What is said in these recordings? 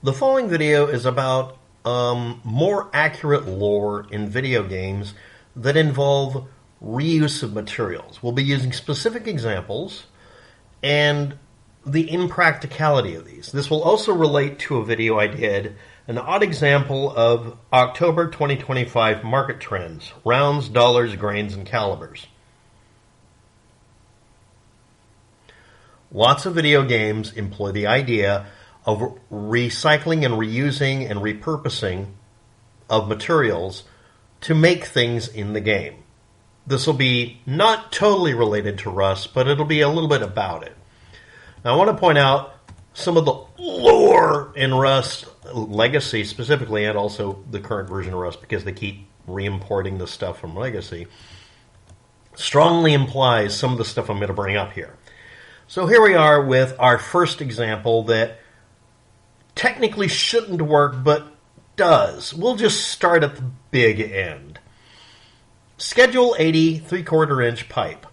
The following video is about more accurate lore in video games that involve reuse of materials. We'll be using specific examples and the impracticality of these. This will also relate to a video I did, an odd example of October 2025 market trends, rounds, dollars, grains, and calibers. Lots of video games employ the idea of recycling and reusing and repurposing of materials to make things in the game. This will be not totally related to Rust, but it'll be a little bit about it. Now, I want to point out some of the lore in Rust Legacy specifically, and also the current version of Rust, because they keep re-importing the stuff from Legacy, strongly implies some of the stuff I'm going to bring up here. So here we are with our first example that technically shouldn't work, but does. We'll just start at the big end. Schedule 80 3/4 inch pipe.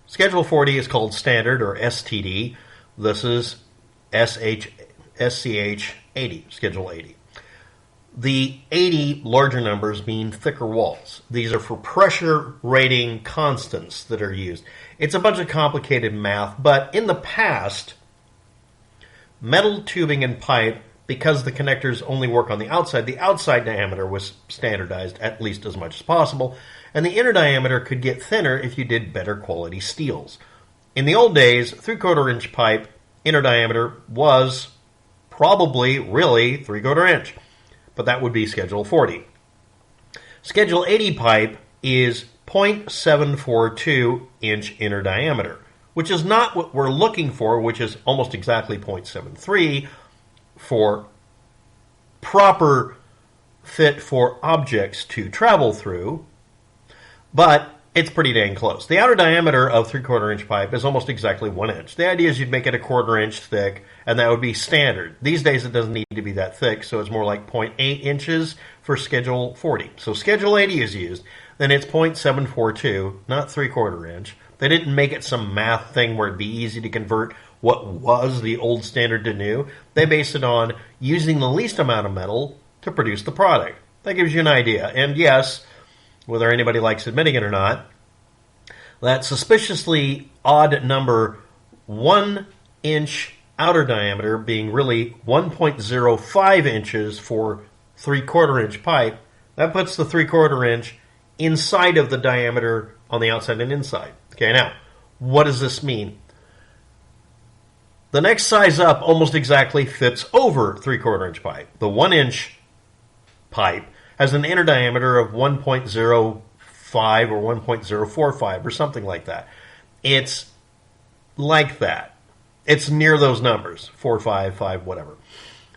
Schedule 40 is called standard, or STD. This is SCHxxs 80, Schedule 80. The 80 larger numbers mean thicker walls. These are for pressure rating constants that are used. It's a bunch of complicated math, but in the past, metal tubing and pipe, because the connectors only work on the outside diameter was standardized at least as much as possible, and the inner diameter could get thinner if you did better quality steels. In the old days, 3/4 inch pipe, inner diameter was probably really 3/4 inch, but that would be Schedule 40. Schedule 80 pipe is 0.742 inch inner diameter, which is not what we're looking for, which is almost exactly 0.73 for proper fit for objects to travel through, but it's pretty dang close. The outer diameter of 3/4 inch pipe is almost exactly 1 inch. The idea is you'd make it 1/4 inch thick, and that would be standard. These days it doesn't need to be that thick, so it's more like 0.8 inches for Schedule 40. So Schedule 80 is used, then it's 0.742, not 3/4 inch. They didn't make it some math thing where it'd be easy to convert what was the old standard to new. They based it on using the least amount of metal to produce the product. That gives you an idea. And yes, whether anybody likes admitting it or not, that suspiciously odd number 1 inch outer diameter being really 1.05 inches for 3/4 inch pipe, that puts the 3/4 inch inside of the diameter on the outside and inside. Okay, now, what does this mean? The next size up almost exactly fits over 3/4 inch pipe. The 1 inch pipe has an inner diameter of 1.05 or 1.045 or something like that. It's like that. It's near those numbers, 4, 5, 5, whatever.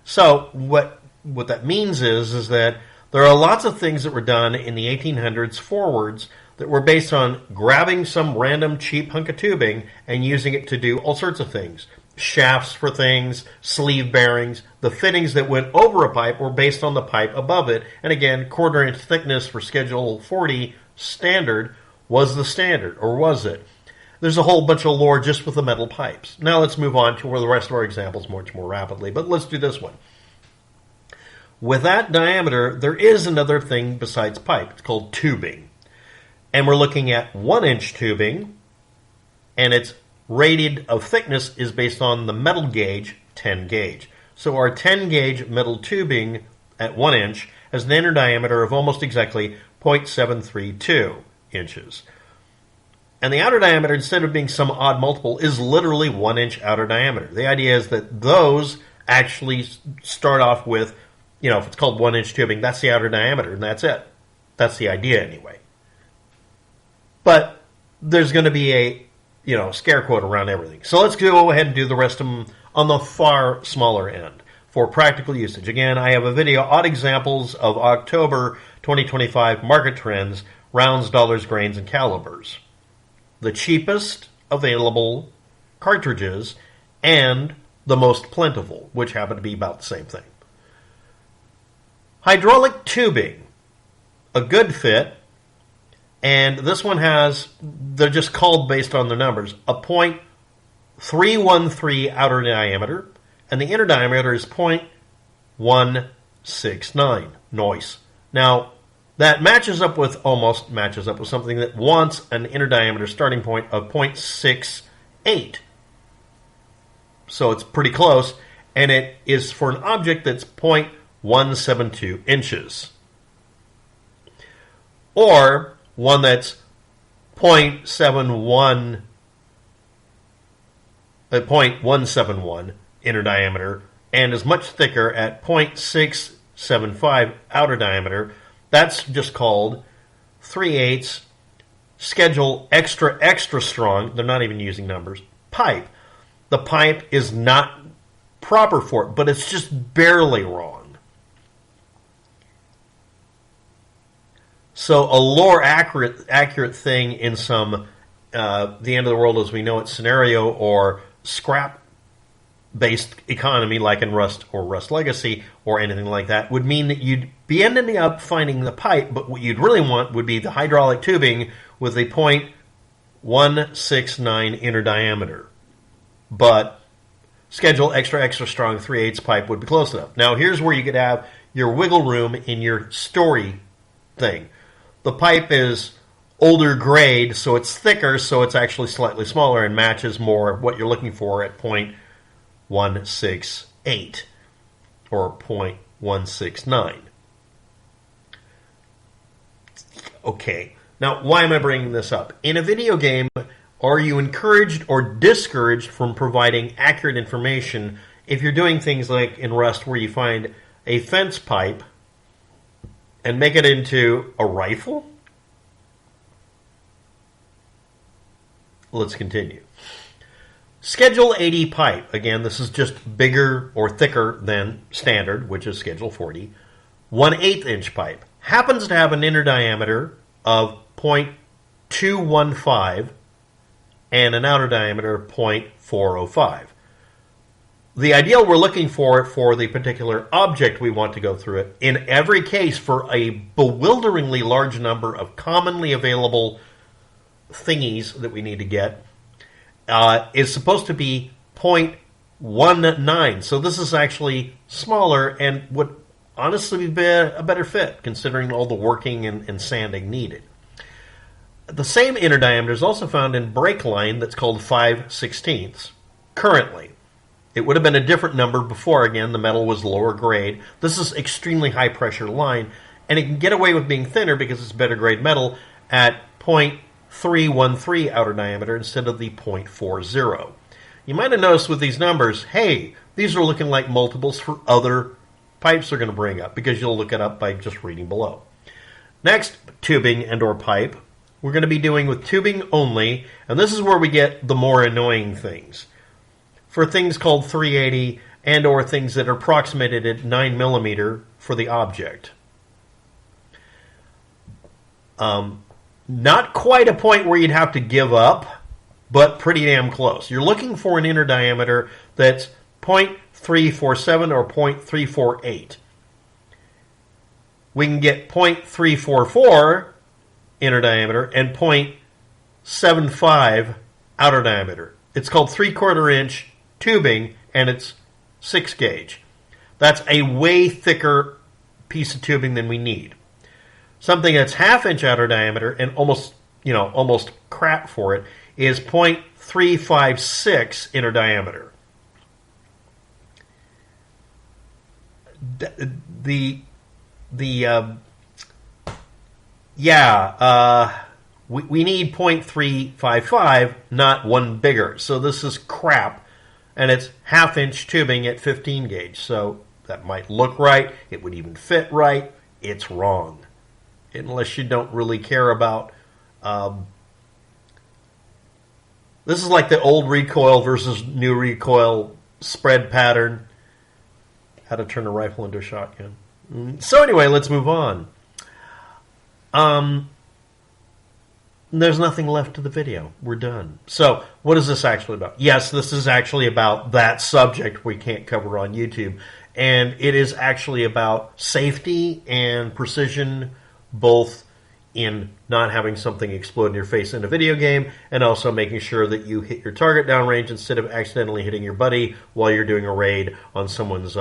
So what that means is that there are lots of things that were done in the 1800s forwards that were based on grabbing some random cheap hunk of tubing and using it to do all sorts of things. Shafts for things, sleeve bearings. The fittings that went over a pipe were based on the pipe above it. And again, 1/4 inch thickness for Schedule 40 standard was the standard, or was it? There's a whole bunch of lore just with the metal pipes. Now let's move on to the rest of our examples much more rapidly, but let's do this one. With that diameter, there is another thing besides pipe. It's called tubing. And we're looking at 1 inch tubing, and its rated of thickness is based on the metal gauge, 10 gauge. So our 10 gauge metal tubing at 1 inch has an inner diameter of almost exactly 0.732 inches. And the outer diameter, instead of being some odd multiple, is literally 1 inch outer diameter. The idea is that those actually start off with, if it's called 1 inch tubing, that's the outer diameter, and that's it. That's the idea anyway. But there's going to be a, scare quote around everything. So let's go ahead and do the rest of them on the far smaller end for practical usage. Again, I have a video, odd examples of October 2025 market trends, rounds, dollars, grains, and calibers. The cheapest available cartridges and the most plentiful, which happen to be about the same thing. Hydraulic tubing, a good fit. And this one has, they're just called based on their numbers, a 0.313 outer diameter and the inner diameter is 0.169. Noise. Now, that almost matches up with something that wants an inner diameter starting point of 0.68. So it's pretty close, and it is for an object that's 0.172 inches. Or one that's 0.171 inner diameter and is much thicker at 0.675 outer diameter. That's just called 3/8 schedule extra strong. They're not even using numbers. Pipe. The pipe is not proper for it, but it's just barely wrong. So a lore accurate thing in some the end of the world as we know it scenario or scrap-based economy like in Rust or Rust Legacy or anything like that would mean that you'd be ending up finding the pipe, but what you'd really want would be the hydraulic tubing with a 0.169 inner diameter. But schedule extra strong 3/8 pipe would be close enough. Now here's where you could have your wiggle room in your story thing. The pipe is older grade, so it's thicker, so it's actually slightly smaller and matches more what you're looking for at 0.168 or 0.169. Okay, now why am I bringing this up? In a video game, are you encouraged or discouraged from providing accurate information if you're doing things like in Rust where you find a fence pipe and make it into a rifle? Let's continue. Schedule 80 pipe. Again, this is just bigger or thicker than standard, which is Schedule 40. 1/8 inch pipe. Happens to have an inner diameter of 0.215 and an outer diameter of 0.405. The ideal we're looking for the particular object we want to go through it, in every case for a bewilderingly large number of commonly available thingies that we need to get, is supposed to be 0.19. So this is actually smaller and would honestly be a better fit considering all the working and sanding needed. The same inner diameter is also found in brake line that's called 5/16 currently. It would have been a different number before. Again, the metal was lower grade. This is extremely high pressure line, and it can get away with being thinner because it's better grade metal at 0.313 outer diameter instead of the 0.40. You might have noticed with these numbers, hey, these are looking like multiples for other pipes they're going to bring up because you'll look it up by just reading below. Next, tubing and or pipe. We're going to be doing with tubing only, and this is where we get the more annoying things. For things called 380 and or things that are approximated at 9 millimeter for the object. Not quite a point where you'd have to give up, but pretty damn close. You're looking for an inner diameter that's 0.347 or 0.348. We can get 0.344 inner diameter and 0.75 outer diameter. It's called 3/4 inch tubing, and it's 6 gauge. That's a way thicker piece of tubing than we need. Something that's 1/2 inch outer diameter and almost crap for it is 0.356 inner diameter. We need 0.355, not one bigger. So this is crap, and it's 1/2 inch tubing at 15 gauge. So that might look right. It would even fit right. It's wrong. Unless you don't really care about... this is like the old recoil versus new recoil spread pattern. How to turn a rifle into a shotgun. So anyway, let's move on. There's nothing left to the video. We're done. So what is this actually about? Yes, this is actually about that subject we can't cover on YouTube. And it is actually about safety and precision, both in not having something explode in your face in a video game, and also making sure that you hit your target downrange instead of accidentally hitting your buddy while you're doing a raid on someone's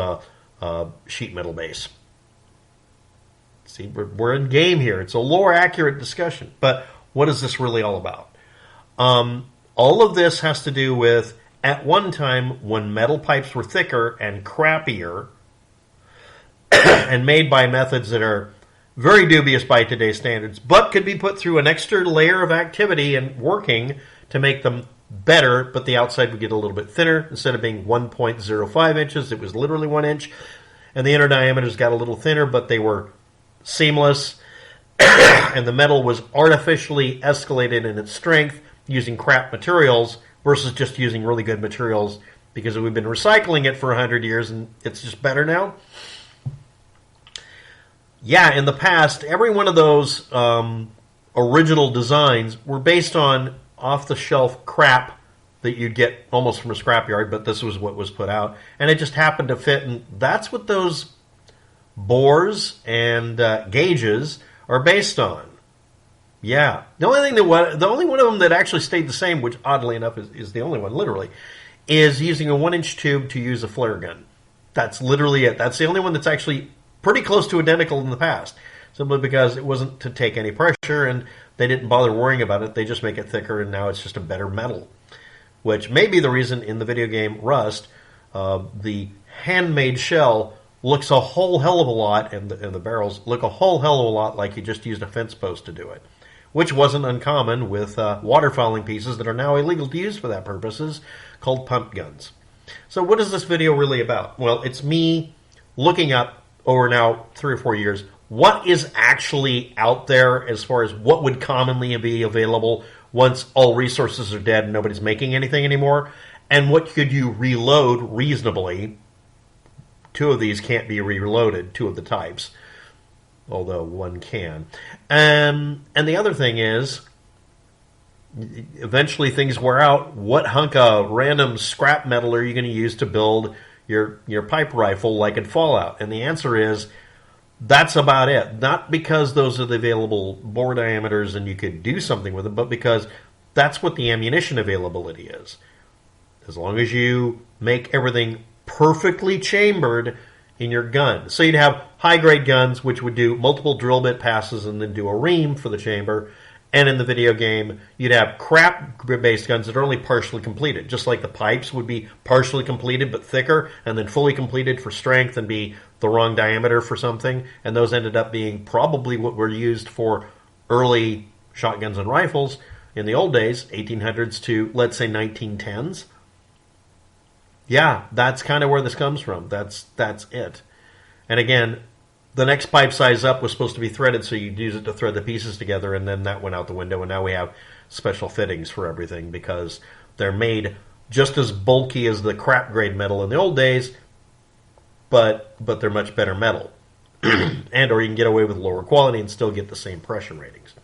sheet metal base. See, we're in game here. It's a lore-accurate discussion. But what is this really all about? All of this has to do with, at one time, when metal pipes were thicker and crappier, and made by methods that are very dubious by today's standards, but could be put through an extra layer of activity and working to make them better, but the outside would get a little bit thinner. Instead of being 1.05 inches, it was literally 1 inch. And the inner diameters got a little thinner, but they were seamless. And the metal was artificially escalated in its strength using crap materials versus just using really good materials because we've been recycling it for 100 years and it's just better now. Yeah, in the past, every one of those original designs were based on off-the-shelf crap that you'd get almost from a scrapyard, but this was what was put out. And it just happened to fit, and that's what those bores and gauges are based on. Yeah. The only one of them that actually stayed the same, which oddly enough is the only one, literally, is using a 1-inch tube to use a flare gun. That's literally it. That's the only one that's actually pretty close to identical in the past, simply because it wasn't to take any pressure and they didn't bother worrying about it. They just make it thicker and now it's just a better metal, which may be the reason in the video game Rust, the handmade shell looks a whole hell of a lot, and the barrels look a whole hell of a lot like you just used a fence post to do it, which wasn't uncommon with waterfowling pieces that are now illegal to use for that purposes, called pump guns. So what is this video really about? Well, it's me looking up over now 3 or 4 years, what is actually out there as far as what would commonly be available once all resources are dead and nobody's making anything anymore, and what could you reload reasonably. 2 of these can't be reloaded, 2 of the types, although 1 can. And the other thing is, eventually things wear out. What hunk of random scrap metal are you going to use to build your pipe rifle like in Fallout? And the answer is, that's about it. Not because those are the available bore diameters and you could do something with them, but because that's what the ammunition availability is. As long as you make everything perfectly chambered in your gun. So you'd have high-grade guns, which would do multiple drill bit passes and then do a ream for the chamber. And in the video game, you'd have crap-based guns that are only partially completed. Just like the pipes would be partially completed but thicker, and then fully completed for strength and be the wrong diameter for something. And those ended up being probably what were used for early shotguns and rifles in the old days, 1800s to, let's say, 1910s. Yeah, that's kind of where this comes from. That's it. And again, the next pipe size up was supposed to be threaded, so you'd use it to thread the pieces together, and then that went out the window, and now we have special fittings for everything because they're made just as bulky as the crap grade metal in the old days, but they're much better metal. And or you can get away with lower quality and still get the same pressure ratings.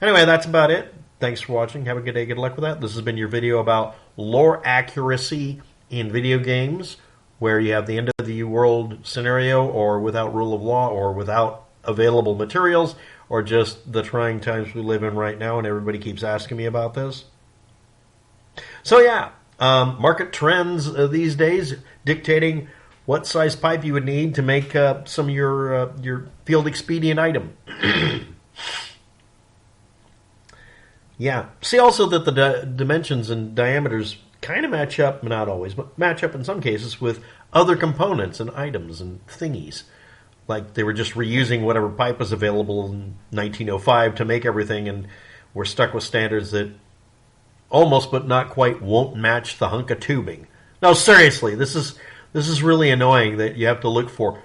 Anyway, that's about it. Thanks for watching. Have a good day. Good luck with that. This has been your video about lore accuracy in video games, where you have the end of the world scenario, or without rule of law, or without available materials, or just the trying times we live in right now, and everybody keeps asking me about this. So yeah, market trends these days dictating what size pipe you would need to make some of your field expedient item. Yeah. See also that the dimensions and diameters kind of match up, not always, but match up in some cases with other components and items and thingies. Like they were just reusing whatever pipe was available in 1905 to make everything, and we're stuck with standards that almost but not quite won't match the hunk of tubing. No, seriously, this is really annoying that you have to look for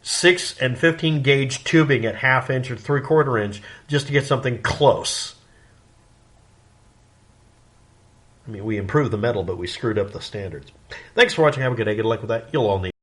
6 and 15 gauge tubing at 1/2 inch or 3/4 inch just to get something close. I mean, we improved the metal, but we screwed up the standards. Thanks for watching. Have a good day. Good luck with that. You'll all need